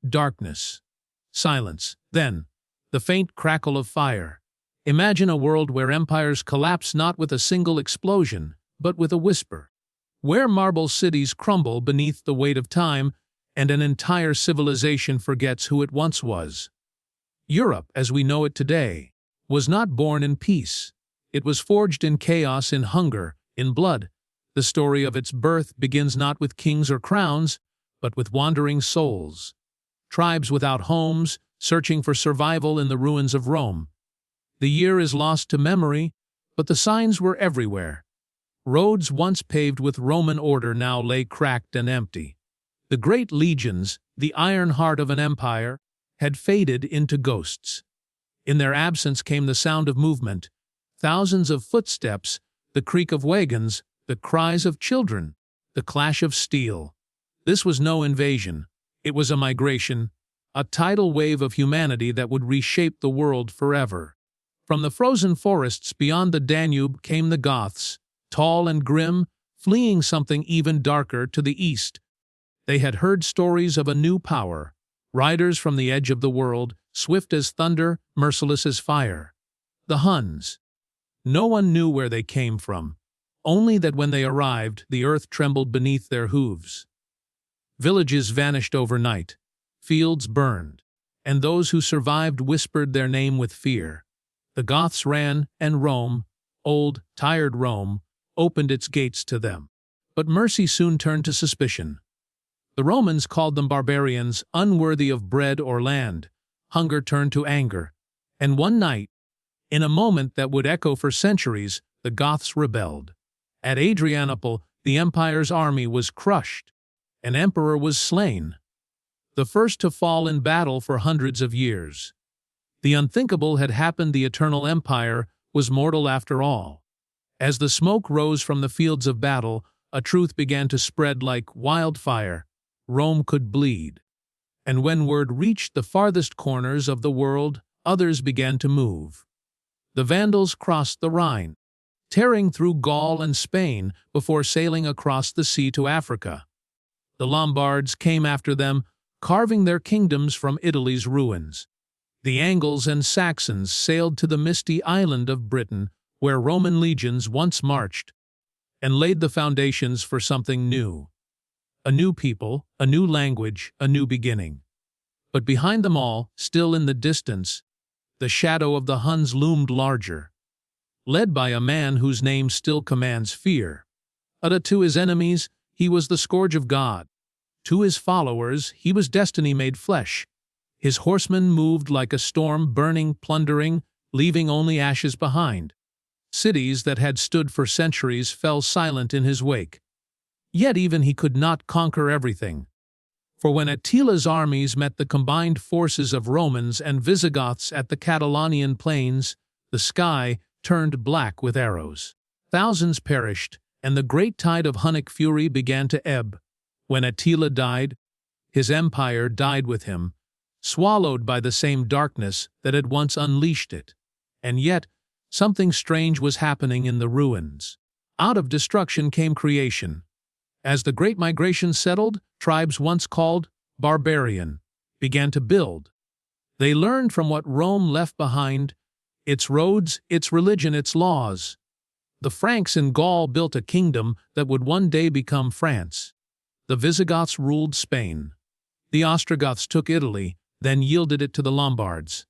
darkness, silence. Then, the faint crackle of fire. Imagine a world where empires collapse not with a single explosion, but with a whisper. Where marble cities crumble beneath the weight of time, and an entire civilization forgets who it once was. Europe, as we know it today, was not born in peace. It was forged in chaos, in hunger, in blood. The story of its birth begins not with kings or crowns, but with wandering souls. Tribes without homes, searching for survival in the ruins of Rome. The year is lost to memory, but the signs were everywhere. Roads once paved with Roman order now lay cracked and empty. The great legions, the iron heart of an empire, had faded into ghosts. In their absence came the sound of movement, thousands of footsteps, the creak of wagons, the cries of children, the clash of steel. This was no invasion. It was a migration, a tidal wave of humanity that would reshape the world forever. From the frozen forests beyond the Danube came the Goths, tall and grim, fleeing something even darker to the east. They had heard stories of a new power, riders from the edge of the world, swift as thunder, merciless as fire. The Huns. No one knew where they came from, only that when they arrived, the earth trembled beneath their hooves. Villages vanished overnight, fields burned, and those who survived whispered their name with fear. The Goths ran, and Rome, old, tired Rome, opened its gates to them. But mercy soon turned to suspicion. The Romans called them barbarians, unworthy of bread or land. Hunger turned to anger. And one night, in a moment that would echo for centuries, the Goths rebelled. At Adrianople, the empire's army was crushed. An emperor was slain, the first to fall in battle for hundreds of years. The unthinkable had happened. The eternal empire was mortal after all. As the smoke rose from the fields of battle, a truth began to spread like wildfire. Rome could bleed. And when word reached the farthest corners of the world, others began to move. The Vandals crossed the Rhine, tearing through Gaul and Spain before sailing across the sea to Africa. The Lombards came after them, carving their kingdoms from Italy's ruins. The Angles and Saxons sailed to the misty island of Britain, where Roman legions once marched, and laid the foundations for something new. A new people, a new language, a new beginning. But behind them all, still in the distance, the shadow of the Huns loomed larger, led by a man whose name still commands fear. But to his enemies, he was the scourge of God. To his followers, he was destiny made flesh. His horsemen moved like a storm, burning, plundering, leaving only ashes behind. Cities that had stood for centuries fell silent in his wake. Yet even he could not conquer everything. For when Attila's armies met the combined forces of Romans and Visigoths at the Catalonian plains, the sky turned black with arrows. Thousands perished, and the great tide of Hunnic fury began to ebb. When Attila died, his empire died with him, swallowed by the same darkness that had once unleashed it. And yet, something strange was happening in the ruins. Out of destruction came creation. As the Great Migration settled, tribes once called barbarian began to build. They learned from what Rome left behind, its roads, its religion, its laws. The Franks in Gaul built a kingdom that would one day become France. The Visigoths ruled Spain. The Ostrogoths took Italy, then yielded it to the Lombards.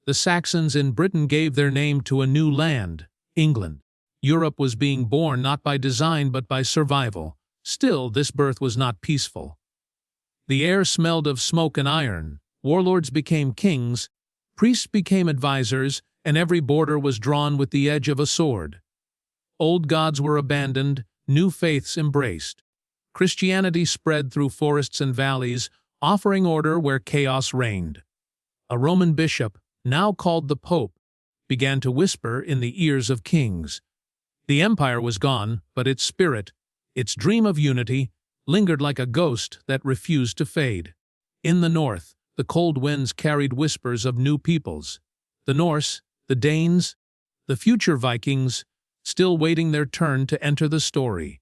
The Saxons in Britain gave their name to a new land, England. Europe was being born not by design but by survival. Still, this birth was not peaceful. The air smelled of smoke and iron. Warlords became kings, priests became advisors, and every border was drawn with the edge of a sword. Old gods were abandoned, new faiths embraced. Christianity spread through forests and valleys, offering order where chaos reigned. A Roman bishop, now called the Pope, began to whisper in the ears of kings. The empire was gone, but its spirit, its dream of unity, lingered like a ghost that refused to fade. In the north, the cold winds carried whispers of new peoples. The Norse, the Danes, the future Vikings, still waiting their turn to enter the story.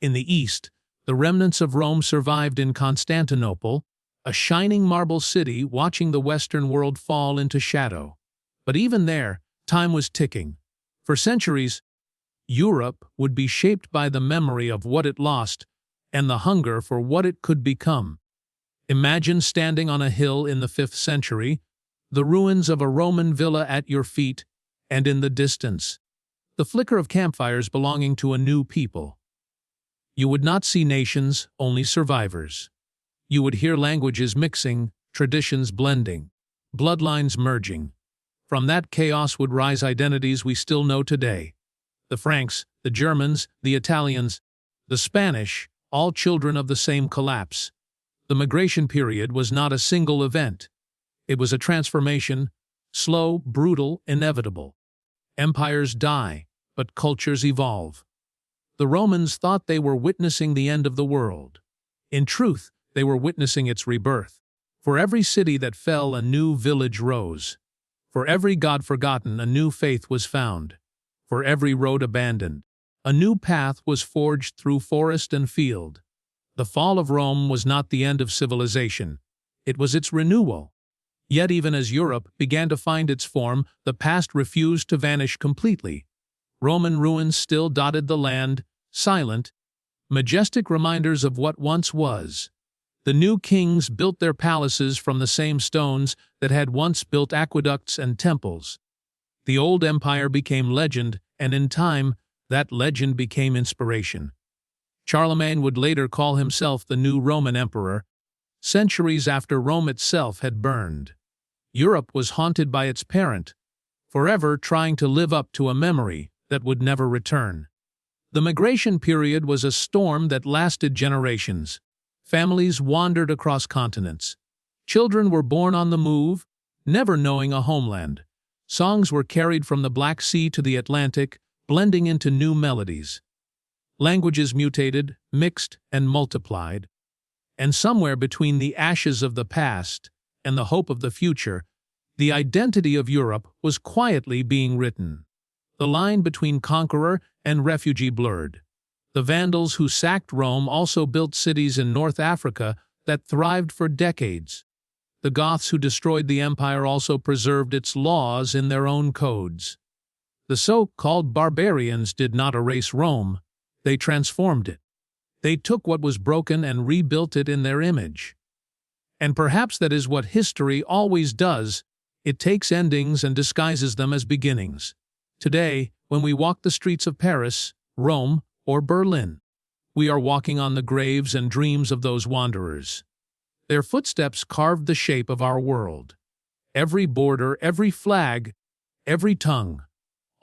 In the east, the remnants of Rome survived in Constantinople, a shining marble city watching the Western world fall into shadow. But even there, time was ticking. For centuries, Europe would be shaped by the memory of what it lost and the hunger for what it could become. Imagine standing on a hill in the 5th century, the ruins of a Roman villa at your feet, and in the distance, the flicker of campfires belonging to a new people. You would not see nations, only survivors. You would hear languages mixing, traditions blending, bloodlines merging. From that chaos would rise identities we still know today. The Franks, the Germans, the Italians, the Spanish, all children of the same collapse. The migration period was not a single event. It was a transformation, slow, brutal, inevitable. Empires die, but cultures evolve. The Romans thought they were witnessing the end of the world. In truth, they were witnessing its rebirth. For every city that fell, a new village rose. For every god forgotten, a new faith was found. For every road abandoned, a new path was forged through forest and field. The fall of Rome was not the end of civilization. It was its renewal. Yet even as Europe began to find its form, the past refused to vanish completely. Roman ruins still dotted the land, silent, majestic reminders of what once was. The new kings built their palaces from the same stones that had once built aqueducts and temples. The old empire became legend, and in time, that legend became inspiration. Charlemagne would later call himself the new Roman emperor, centuries after Rome itself had burned. Europe was haunted by its parent, forever trying to live up to a memory that would never return. The migration period was a storm that lasted generations. Families wandered across continents. Children were born on the move, never knowing a homeland. Songs were carried from the Black Sea to the Atlantic, blending into new melodies. Languages mutated, mixed, and multiplied. And somewhere between the ashes of the past and the hope of the future, the identity of Europe was quietly being written. The line between conqueror and refugee blurred. The Vandals who sacked Rome also built cities in North Africa that thrived for decades. The Goths who destroyed the empire also preserved its laws in their own codes. The so-called barbarians did not erase Rome, they transformed it. They took what was broken and rebuilt it in their image. And perhaps that is what history always does. It takes endings and disguises them as beginnings. Today, when we walk the streets of Paris, Rome, or Berlin, we are walking on the graves and dreams of those wanderers. Their footsteps carved the shape of our world. Every border, every flag, every tongue,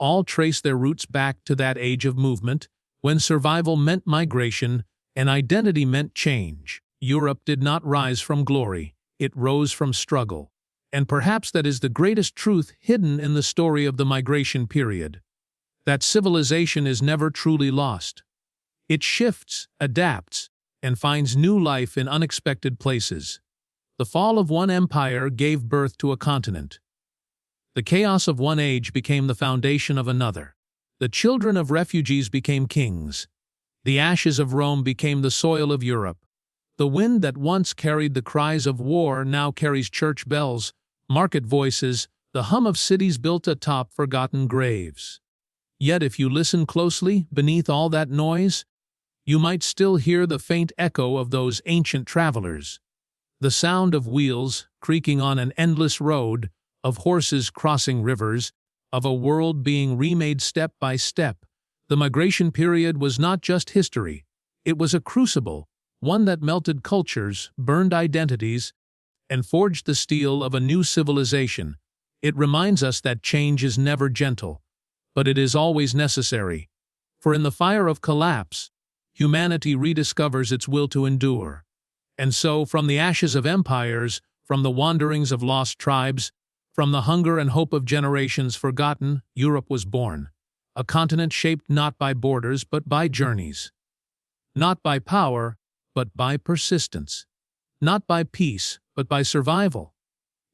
all trace their roots back to that age of movement, when survival meant migration and identity meant change. Europe did not rise from glory, it rose from struggle. And perhaps that is the greatest truth hidden in the story of the migration period. That civilization is never truly lost. It shifts, adapts, and finds new life in unexpected places. The fall of one empire gave birth to a continent. The chaos of one age became the foundation of another. The children of refugees became kings. The ashes of Rome became the soil of Europe. The wind that once carried the cries of war now carries church bells, market voices, the hum of cities built atop forgotten graves. Yet if you listen closely, beneath all that noise, you might still hear the faint echo of those ancient travelers. The sound of wheels creaking on an endless road, of horses crossing rivers, of a world being remade step by step. The migration period was not just history. It was a crucible, one that melted cultures, burned identities, and forged the steel of a new civilization. It reminds us that change is never gentle, but it is always necessary. For in the fire of collapse, humanity rediscovers its will to endure. And so, from the ashes of empires, from the wanderings of lost tribes, from the hunger and hope of generations forgotten, Europe was born. A continent shaped not by borders but by journeys. Not by power, but by persistence. Not by peace, but by survival.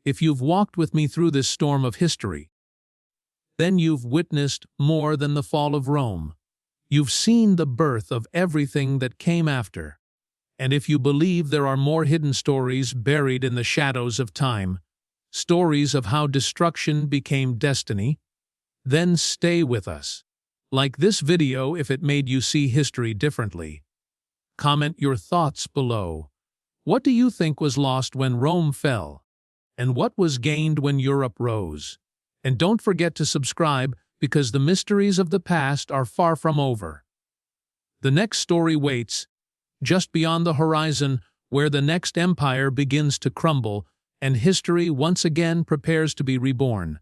If you've walked with me through this storm of history, then you've witnessed more than the fall of Rome. You've seen the birth of everything that came after. And if you believe there are more hidden stories buried in the shadows of time, stories of how destruction became destiny, then stay with us. Like this video if it made you see history differently. Comment your thoughts below. What do you think was lost when Rome fell? And what was gained when Europe rose? And don't forget to subscribe because the mysteries of the past are far from over. The next story waits, just beyond the horizon, where the next empire begins to crumble and history once again prepares to be reborn.